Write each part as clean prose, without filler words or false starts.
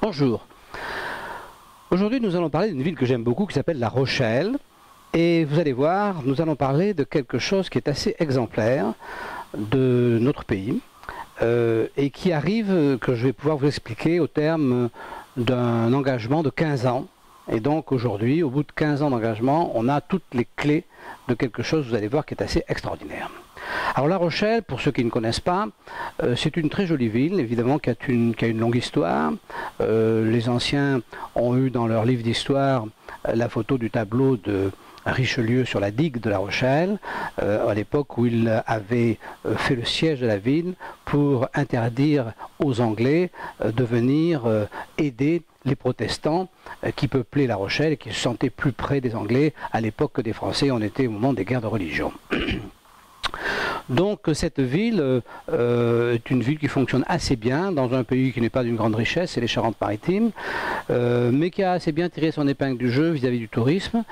Bonjour. Aujourd'hui, nous allons parler d'une ville que j'aime beaucoup qui s'appelle La Rochelle. Et vous allez voir, nous allons parler de quelque chose qui est assez exemplaire de notre pays et qui arrive, que je vais pouvoir vous expliquer au terme d'un engagement de 15 ans. Et donc aujourd'hui, au bout de 15 ans d'engagement, on a toutes les clés de quelque chose, vous allez voir, qui est assez extraordinaire. Alors La Rochelle, pour ceux qui ne connaissent pas, c'est une très jolie ville, évidemment, qui a une longue histoire. Les anciens ont eu dans leur livre d'histoire la photo du tableau de Richelieu sur la digue de La Rochelle, à l'époque où il avait fait le siège de la ville pour interdire aux Anglais de venir aider les protestants qui peuplaient La Rochelle et qui se sentaient plus près des Anglais à l'époque que des Français. On était au moment des guerres de religion. Donc cette ville est une ville qui fonctionne assez bien dans un pays qui n'est pas d'une grande richesse, c'est les Charentes-Maritimes, mais qui a assez bien tiré son épingle du jeu vis-à-vis du tourisme,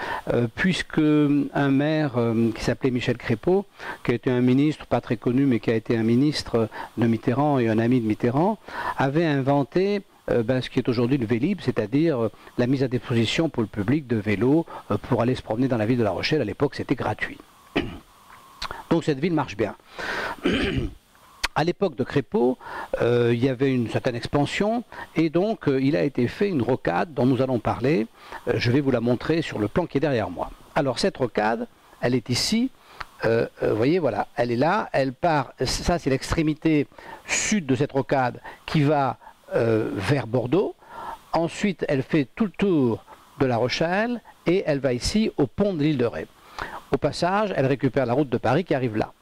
puisque un maire qui s'appelait Michel Crépeau, qui a été un ministre pas très connu, mais qui a été un ministre de Mitterrand et un ami de Mitterrand, avait inventé ce qui est aujourd'hui le Vélib, c'est-à-dire la mise à disposition pour le public de vélos pour aller se promener dans la ville de La Rochelle. À l'époque, c'était gratuit. Donc cette ville marche bien. À l'époque de Crépeau, il y avait une certaine expansion et donc il a été fait une rocade dont nous allons parler. Je vais vous la montrer sur le plan qui est derrière moi. Alors cette rocade, elle est ici. Vous voyez, voilà, elle est là, elle part, ça c'est l'extrémité sud de cette rocade qui va vers Bordeaux. Ensuite, elle fait tout le tour de La Rochelle et elle va ici au pont de l'île de Ré. Au passage, elle récupère la route de Paris qui arrive là.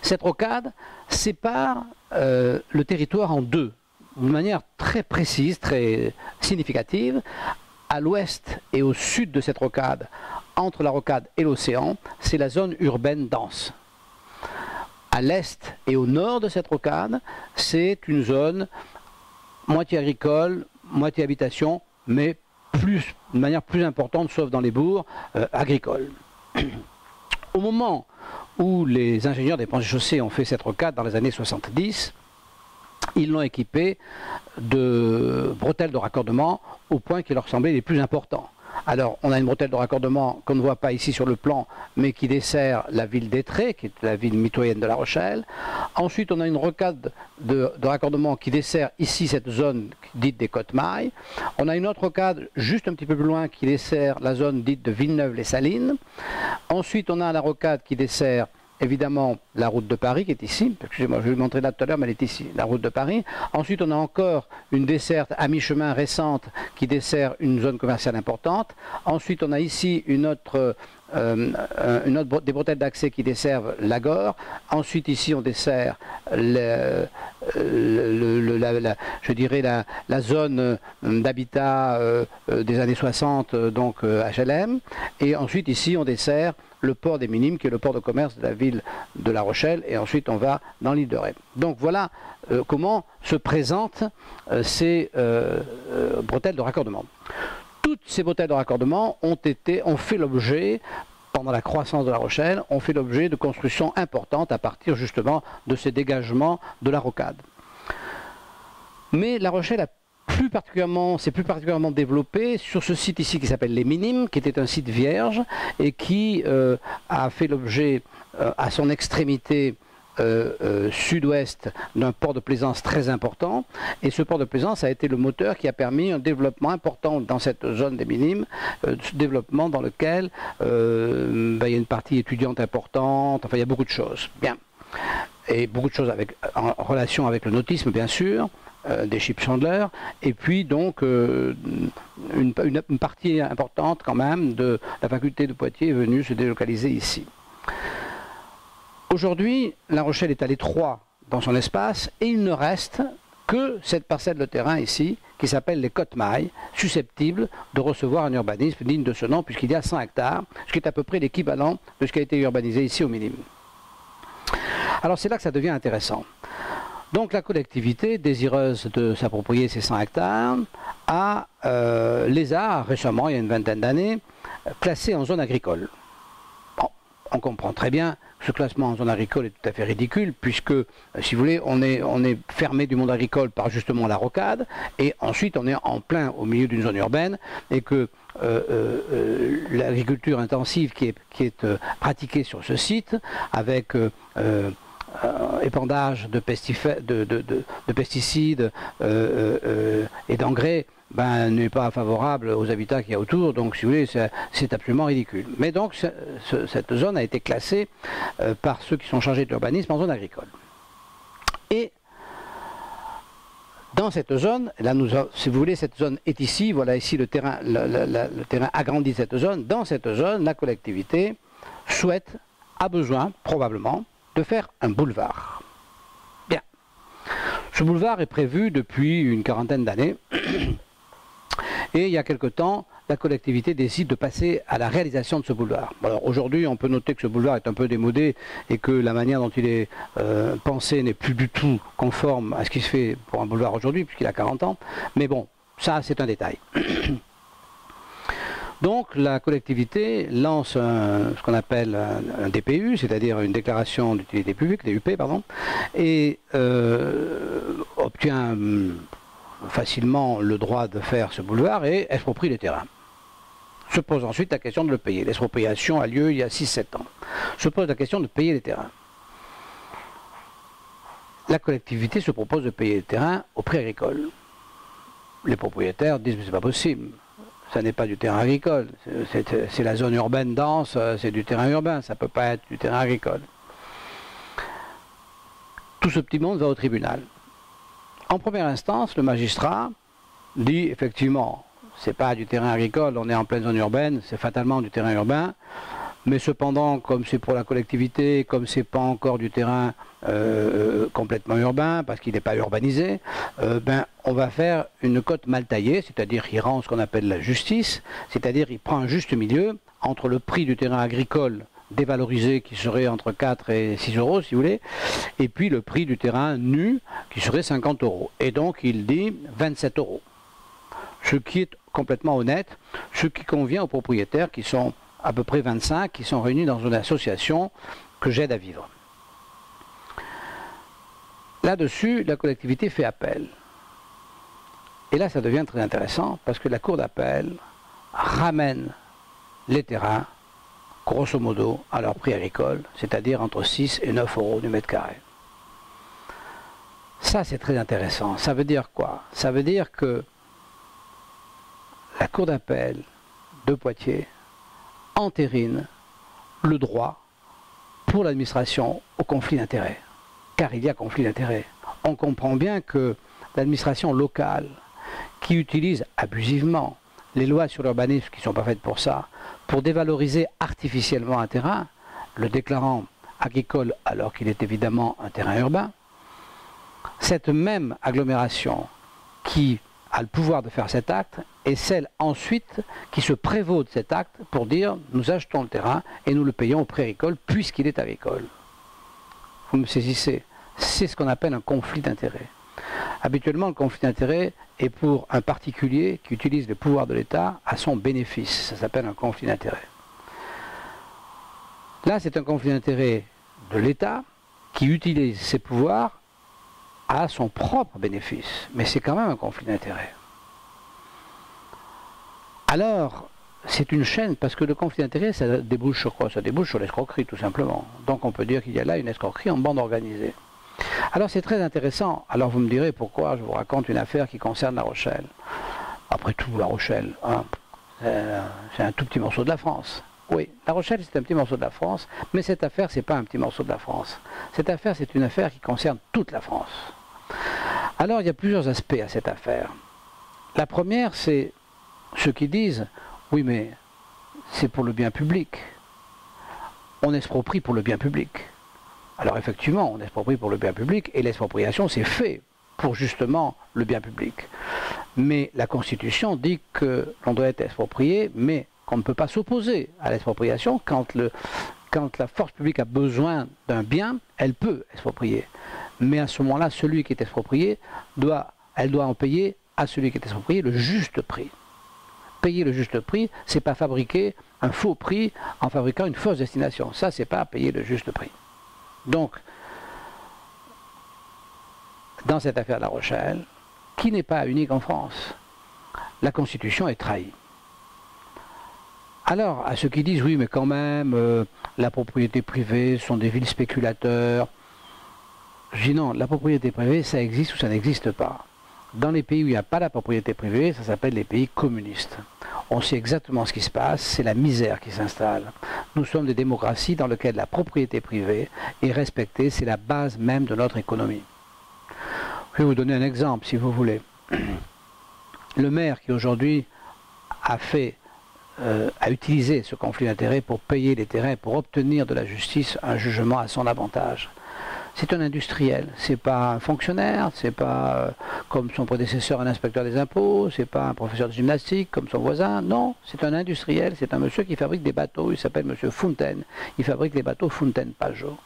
Cette rocade sépare le territoire en deux, d'une manière très précise, très significative. À l'ouest et au sud de cette rocade, entre la rocade et l'océan, c'est la zone urbaine dense. À l'est et au nord de cette rocade, c'est une zone moitié agricole, moitié habitation, mais de manière plus importante, sauf dans les bourgs, agricoles. Au moment où les ingénieurs des ponts et chaussées ont fait cette rocade dans les années 70, ils l'ont équipée de bretelles de raccordement au point qui leur semblait les plus importants. Alors, on a une bretelle de raccordement qu'on ne voit pas ici sur le plan, mais qui dessert la ville d'Étré, qui est la ville mitoyenne de La Rochelle. Ensuite, on a une rocade de raccordement qui dessert ici cette zone dite des Côtes-Mailles. On a une autre rocade juste un petit peu plus loin qui dessert la zone dite de Villeneuve-les-Salines. Ensuite, on a la rocade qui dessert évidemment la route de Paris qui est ici, excusez-moi, je vais vous montrer là tout à l'heure, mais elle est ici, la route de Paris. Ensuite, on a encore une desserte à mi-chemin récente qui dessert une zone commerciale importante. Ensuite, on a ici des bretelles d'accès qui desservent l'Agore. Ensuite, ici, on dessert je dirais la zone d'habitat des années 60, donc HLM. Et ensuite, ici, on dessert le port des Minimes, qui est le port de commerce de la ville de La Rochelle, et ensuite on va dans l'île de Ré. Donc voilà comment se présentent ces bretelles de raccordement. Toutes ces bretelles de raccordement ont fait l'objet, pendant la croissance de La Rochelle, ont fait l'objet de constructions importantes à partir justement de ces dégagements de la rocade. Mais La Rochelle s'est plus particulièrement développé sur ce site ici qui s'appelle les Minimes, qui était un site vierge et qui a fait l'objet à son extrémité sud-ouest d'un port de plaisance très important, et ce port de plaisance a été le moteur qui a permis un développement important dans cette zone des Minimes, développement dans lequel il y a une partie étudiante importante, enfin il y a beaucoup de choses. Bien. Et beaucoup de choses en relation avec le nautisme bien sûr, des Ship Chandler, et puis donc une partie importante quand même de la faculté de Poitiers est venue se délocaliser ici. Aujourd'hui, La Rochelle est à l'étroit dans son espace et il ne reste que cette parcelle de terrain ici qui s'appelle les Côtes-Mailles, susceptible de recevoir un urbanisme digne de ce nom puisqu'il y a 100 hectares, ce qui est à peu près l'équivalent de ce qui a été urbanisé ici au Minimes. Alors c'est là que ça devient intéressant. Donc la collectivité, désireuse de s'approprier ces 100 hectares, les a récemment, il y a une vingtaine d'années, classés en zone agricole. Bon, on comprend très bien ce classement en zone agricole est tout à fait ridicule, puisque, si vous voulez, on est fermé du monde agricole par justement la rocade, et ensuite on est en plein au milieu d'une zone urbaine, et que l'agriculture intensive qui est pratiquée sur ce site, avec épandage de pesticides et d'engrais, n'est pas favorable aux habitats qu'il y a autour, donc si vous voulez, c'est absolument ridicule. Mais donc cette zone a été classée par ceux qui sont chargés de l'urbanisme en zone agricole. Et dans cette zone, là si vous voulez, cette zone est ici, voilà ici le terrain, le terrain agrandit cette zone. Dans cette zone, la collectivité a besoin, probablement, de faire un boulevard. Bien. Ce boulevard est prévu depuis une quarantaine d'années. Et il y a quelque temps, la collectivité décide de passer à la réalisation de ce boulevard. Alors aujourd'hui, on peut noter que ce boulevard est un peu démodé et que la manière dont il est pensé n'est plus du tout conforme à ce qui se fait pour un boulevard aujourd'hui, puisqu'il a 40 ans. Mais bon, ça c'est un détail. Donc la collectivité lance ce qu'on appelle un DPU, c'est-à-dire une déclaration d'utilité publique, DUP, pardon, et obtient facilement le droit de faire ce boulevard et exproprie les terrains. Se pose ensuite la question de le payer. L'expropriation a lieu il y a 6-7 ans. Se pose la question de payer les terrains. La collectivité se propose de payer les terrains au prix agricole. Les propriétaires disent mais c'est pas possible. Ça n'est pas du terrain agricole. C'est la zone urbaine dense, c'est du terrain urbain, ça ne peut pas être du terrain agricole. Tout ce petit monde va au tribunal. En première instance, le magistrat dit effectivement, c'est pas du terrain agricole, on est en pleine zone urbaine, c'est fatalement du terrain urbain, mais cependant, comme c'est pour la collectivité, comme c'est pas encore du terrain complètement urbain, parce qu'il n'est pas urbanisé, on va faire une cote mal taillée, c'est-à-dire il rend ce qu'on appelle la justice, c'est-à-dire il prend un juste milieu entre le prix du terrain agricole dévalorisé qui serait entre 4 et 6 euros si vous voulez, et puis le prix du terrain nu qui serait 50 euros. Et donc il dit 27 euros. Ce qui est complètement honnête, ce qui convient aux propriétaires qui sont à peu près 25, qui sont réunis dans une association que j'aide à vivre. Là-dessus, la collectivité fait appel. Et là, ça devient très intéressant parce que la cour d'appel ramène les terrains grosso modo à leur prix agricole, c'est-à-dire entre 6 et 9 euros du mètre carré. Ça, c'est très intéressant. Ça veut dire quoi? Ça veut dire que la cour d'appel de Poitiers entérine le droit pour l'administration au conflit d'intérêts. Car il y a conflit d'intérêts. On comprend bien que l'administration locale, qui utilise abusivement les lois sur l'urbanisme qui ne sont pas faites pour ça, pour dévaloriser artificiellement un terrain, le déclarant agricole alors qu'il est évidemment un terrain urbain, cette même agglomération qui a le pouvoir de faire cet acte est celle ensuite qui se prévaut de cet acte pour dire nous achetons le terrain et nous le payons au prix agricole puisqu'il est agricole. Vous me saisissez? C'est ce qu'on appelle un conflit d'intérêts. Habituellement, le conflit d'intérêts est pour un particulier qui utilise les pouvoirs de l'État à son bénéfice. Ça s'appelle un conflit d'intérêts. Là, c'est un conflit d'intérêts de l'État qui utilise ses pouvoirs à son propre bénéfice. Mais c'est quand même un conflit d'intérêts. Alors, c'est une chaîne, parce que le conflit d'intérêts, ça débouche sur quoi? Ça débouche sur l'escroquerie, tout simplement. Donc on peut dire qu'il y a là une escroquerie en bande organisée. Alors c'est très intéressant. Alors vous me direz pourquoi je vous raconte une affaire qui concerne La Rochelle. Après tout, La Rochelle, hein, c'est un tout petit morceau de la France. Oui, La Rochelle c'est un petit morceau de la France, mais cette affaire c'est pas un petit morceau de la France. Cette affaire c'est une affaire qui concerne toute la France. Alors il y a plusieurs aspects à cette affaire. La première c'est ceux qui disent oui mais c'est pour le bien public. On exproprie pour le bien public. Alors effectivement, on exproprie pour le bien public et l'expropriation c'est fait pour justement le bien public. Mais la Constitution dit que l'on doit être exproprié, mais qu'on ne peut pas s'opposer à l'expropriation. Quand la force publique a besoin d'un bien, elle peut exproprier. Mais à ce moment-là, celui qui est exproprié, elle doit en payer à celui qui est exproprié le juste prix. Payer le juste prix, c'est pas fabriquer un faux prix en fabriquant une fausse destination. Ça, c'est pas payer le juste prix. Donc, dans cette affaire de La Rochelle, qui n'est pas unique en France, la Constitution est trahie. Alors, à ceux qui disent, oui, mais quand même, la propriété privée sont des villes spéculateurs, je dis non, la propriété privée, ça existe ou ça n'existe pas. Dans les pays où il n'y a pas la propriété privée, ça s'appelle les pays communistes. On sait exactement ce qui se passe, c'est la misère qui s'installe. Nous sommes des démocraties dans lesquelles la propriété privée est respectée, c'est la base même de notre économie. Je vais vous donner un exemple, si vous voulez. Le maire qui aujourd'hui a utilisé ce conflit d'intérêts pour payer les terrains, pour obtenir de la justice un jugement à son avantage. C'est un industriel, c'est pas un fonctionnaire, c'est pas comme son prédécesseur un inspecteur des impôts, c'est pas un professeur de gymnastique comme son voisin, non, c'est un industriel, c'est un monsieur qui fabrique des bateaux, il s'appelle monsieur Fontaine, il fabrique les bateaux Fontaine-Pajot.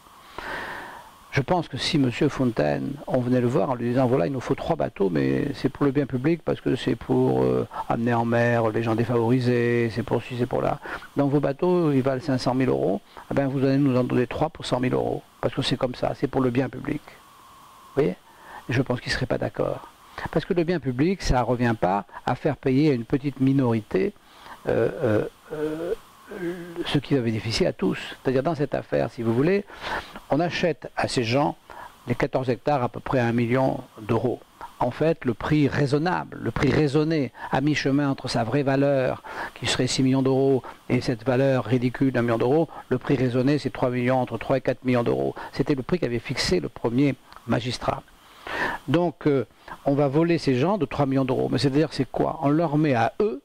Je pense que si monsieur Fontaine, on venait le voir en lui disant voilà il nous faut 3 bateaux mais c'est pour le bien public parce que c'est pour amener en mer les gens défavorisés, c'est pour ci, c'est pour là. Donc vos bateaux ils valent 500 000 €, eh bien, vous allez nous en donner 3 pour 100 000 € parce que c'est comme ça, c'est pour le bien public. Vous voyez? Et je pense qu'il ne serait pas d'accord. Parce que le bien public ça ne revient pas à faire payer à une petite minorité ce qui va bénéficier à tous. C'est-à-dire dans cette affaire, si vous voulez, on achète à ces gens les 14 hectares à peu près à 1 million d'euros. En fait, le prix raisonnable, le prix raisonné à mi-chemin entre sa vraie valeur, qui serait 6 millions d'euros, et cette valeur ridicule d'1 million d'euros, le prix raisonné c'est 3 millions, entre 3 et 4 millions d'euros. C'était le prix qu'avait fixé le premier magistrat. Donc, on va voler ces gens de 3 millions d'euros. Mais c'est-à-dire, c'est quoi? On leur met à eux,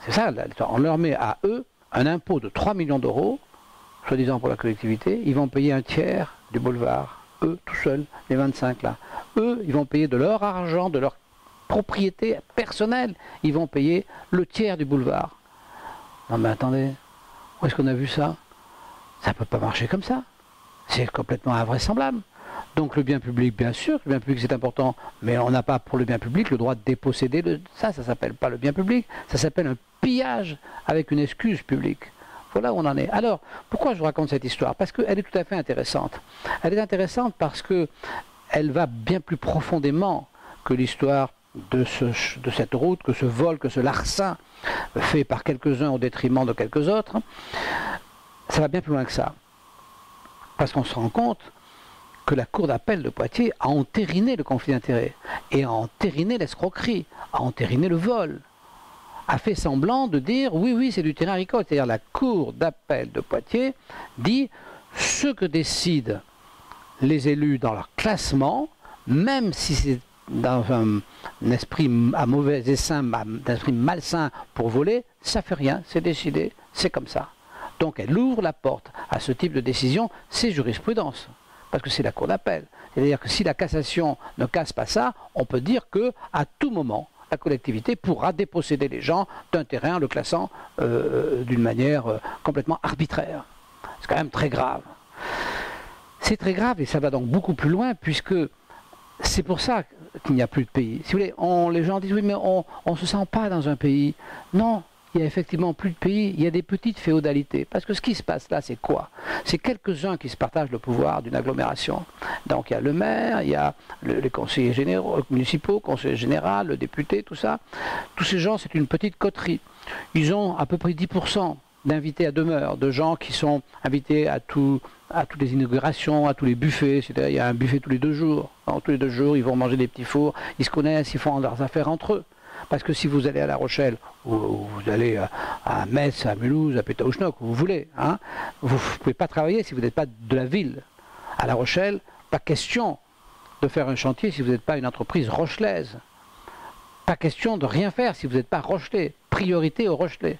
c'est ça l'histoire, on leur met à eux un impôt de 3 millions d'euros, soi-disant pour la collectivité, ils vont payer un tiers du boulevard, eux tout seuls, les 25 là. Eux, ils vont payer de leur argent, de leur propriété personnelle, ils vont payer le tiers du boulevard. Non mais attendez, où est-ce qu'on a vu ça? Ça ne peut pas marcher comme ça. C'est complètement invraisemblable. Donc le bien public, bien sûr, le bien public c'est important, mais on n'a pas pour le bien public le droit de déposséder ça ne s'appelle pas le bien public, ça s'appelle un pillage avec une excuse publique. Voilà où on en est. Alors, pourquoi je vous raconte cette histoire? Parce qu'elle est tout à fait intéressante. Elle est intéressante parce qu'elle va bien plus profondément que l'histoire de cette route, que ce vol, que ce larcin fait par quelques-uns au détriment de quelques autres. Ça va bien plus loin que ça. Parce qu'on se rend compte que la cour d'appel de Poitiers a entériné le conflit d'intérêts, et a entériné l'escroquerie, a entériné le vol, a fait semblant de dire oui, oui, c'est du terrain agricole. C'est-à-dire la cour d'appel de Poitiers dit ce que décident les élus dans leur classement, même si c'est dans un esprit à mauvais essein, un esprit malsain pour voler, ça fait rien, c'est décidé, c'est comme ça. Donc elle ouvre la porte à ce type de décision, c'est jurisprudence. Parce que c'est la cour d'appel. C'est-à-dire que si la cassation ne casse pas ça, on peut dire qu'à tout moment, la collectivité pourra déposséder les gens d'un terrain en le classant d'une manière complètement arbitraire. C'est quand même très grave. C'est très grave et ça va donc beaucoup plus loin puisque c'est pour ça qu'il n'y a plus de pays. Si vous voulez, les gens disent oui mais on ne se sent pas dans un pays. Non. Il y a effectivement plus de pays, il y a des petites féodalités. Parce que ce qui se passe là, c'est quoi? C'est quelques-uns qui se partagent le pouvoir d'une agglomération. Donc il y a le maire, il y a les conseillers généraux, municipaux, conseiller général, le député, tout ça. Tous ces gens, c'est une petite coterie. Ils ont à peu près 10% d'invités à demeure, de gens qui sont invités à toutes les inaugurations, à tous les buffets. C'est-à-dire il y a un buffet tous les 2 jours. Donc, tous les 2 jours, ils vont manger des petits fours, ils se connaissent, ils font leurs affaires entre eux. Parce que si vous allez à La Rochelle, ou vous allez à Metz, à Mulhouse, à Pétaouchnok, où vous voulez, hein, vous ne pouvez pas travailler si vous n'êtes pas de la ville. À La Rochelle, pas question de faire un chantier si vous n'êtes pas une entreprise rochelaise. Pas question de rien faire si vous n'êtes pas Rochelais. Priorité aux Rochelais.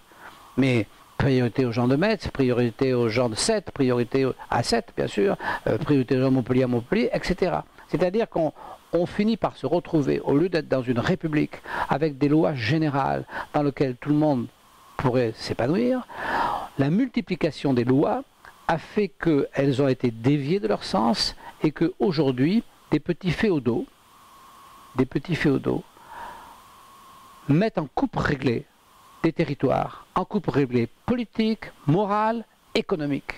Mais priorité aux gens de Metz, priorité aux gens de Sète, priorité à Sète, bien sûr, priorité aux gens de Montpellier à Montpellier, etc. C'est-à-dire qu'on finit par se retrouver, au lieu d'être dans une république avec des lois générales dans lesquelles tout le monde pourrait s'épanouir, la multiplication des lois a fait qu'elles ont été déviées de leur sens et qu'aujourd'hui, des petits féodaux mettent en coupe réglée des territoires en coupe réglée politique, morale, économique.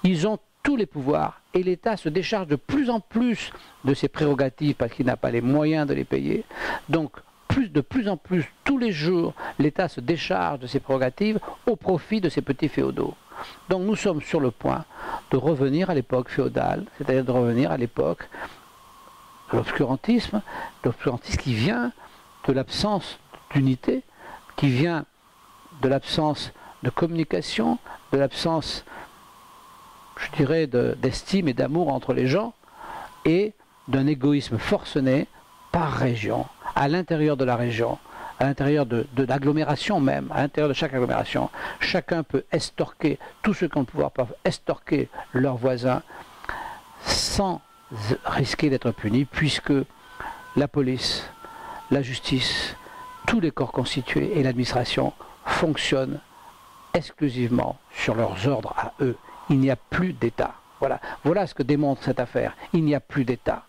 Ils ont tous les pouvoirs et l'État se décharge de plus en plus de ses prérogatives parce qu'il n'a pas les moyens de les payer. Donc, de plus en plus, tous les jours, l'État se décharge de ses prérogatives au profit de ses petits féodaux. Donc nous sommes sur le point de revenir à l'époque féodale, c'est-à-dire de revenir à l'époque de l'obscurantisme qui vient de l'absence d'unité, qui vient de l'absence de communication, de l'absence, je dirais, d'estime et d'amour entre les gens, et d'un égoïsme forcené par région, à l'intérieur de la région, à l'intérieur de l'agglomération même, à l'intérieur de chaque agglomération. Chacun peut estorquer, tous ceux qui ont le pouvoir peuvent estorquer leurs voisins sans risquer d'être punis, puisque la police, la justice, tous les corps constitués et l'administration fonctionnent exclusivement sur leurs ordres à eux. Il n'y a plus d'État. Voilà ce que démontre cette affaire. Il n'y a plus d'État.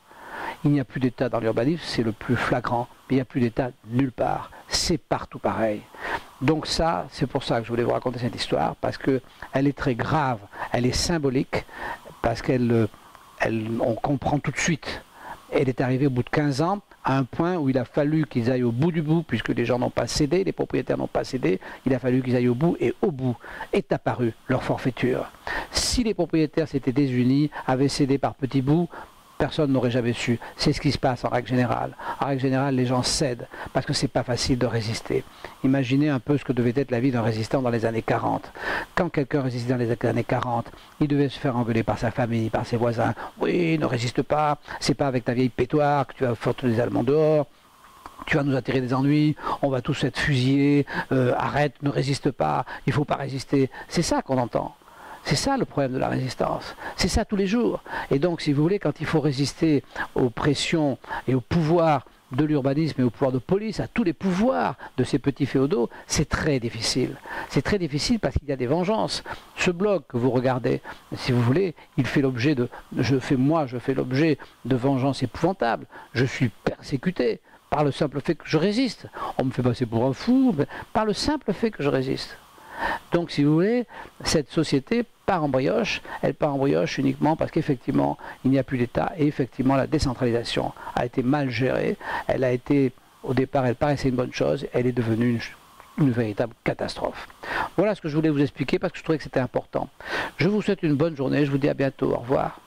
Il n'y a plus d'État dans l'urbanisme, c'est le plus flagrant. Mais il n'y a plus d'État nulle part. C'est partout pareil. Donc ça, c'est pour ça que je voulais vous raconter cette histoire, parce qu'elle est très grave, elle est symbolique, parce on comprend tout de suite. Elle est arrivée au bout de 15 ans, à un point où il a fallu qu'ils aillent au bout du bout, puisque les gens n'ont pas cédé, les propriétaires n'ont pas cédé, il a fallu qu'ils aillent au bout, et au bout est apparue leur forfaiture. Si les propriétaires s'étaient désunis, avaient cédé par petits bouts, personne n'aurait jamais su. C'est ce qui se passe en règle générale. En règle générale, les gens cèdent, parce que c'est pas facile de résister. Imaginez un peu ce que devait être la vie d'un résistant dans les années 40. Quand quelqu'un résistait dans les années 40, il devait se faire engueuler par sa famille, par ses voisins. Oui, ne résiste pas, c'est pas avec ta vieille pétoire que tu vas foutre les Allemands dehors. Tu vas nous attirer des ennuis, on va tous être fusillés, arrête, ne résiste pas, il ne faut pas résister. C'est ça qu'on entend. C'est ça le problème de la résistance. C'est ça tous les jours. Et donc, si vous voulez, quand il faut résister aux pressions et au pouvoir de l'urbanisme et au pouvoir de police, à tous les pouvoirs de ces petits féodaux, c'est très difficile. C'est très difficile parce qu'il y a des vengeances. Ce blog que vous regardez, si vous voulez, il fait l'objet je fais l'objet de vengeances épouvantables. Je suis persécuté par le simple fait que je résiste. On me fait passer pour un fou, mais par le simple fait que je résiste. Donc, si vous voulez, cette société part en brioche, elle part en brioche uniquement parce qu'effectivement, il n'y a plus d'État et effectivement, la décentralisation a été mal gérée. Elle a été, au départ, elle paraissait une bonne chose, elle est devenue une véritable catastrophe. Voilà ce que je voulais vous expliquer parce que je trouvais que c'était important. Je vous souhaite une bonne journée, je vous dis à bientôt, au revoir.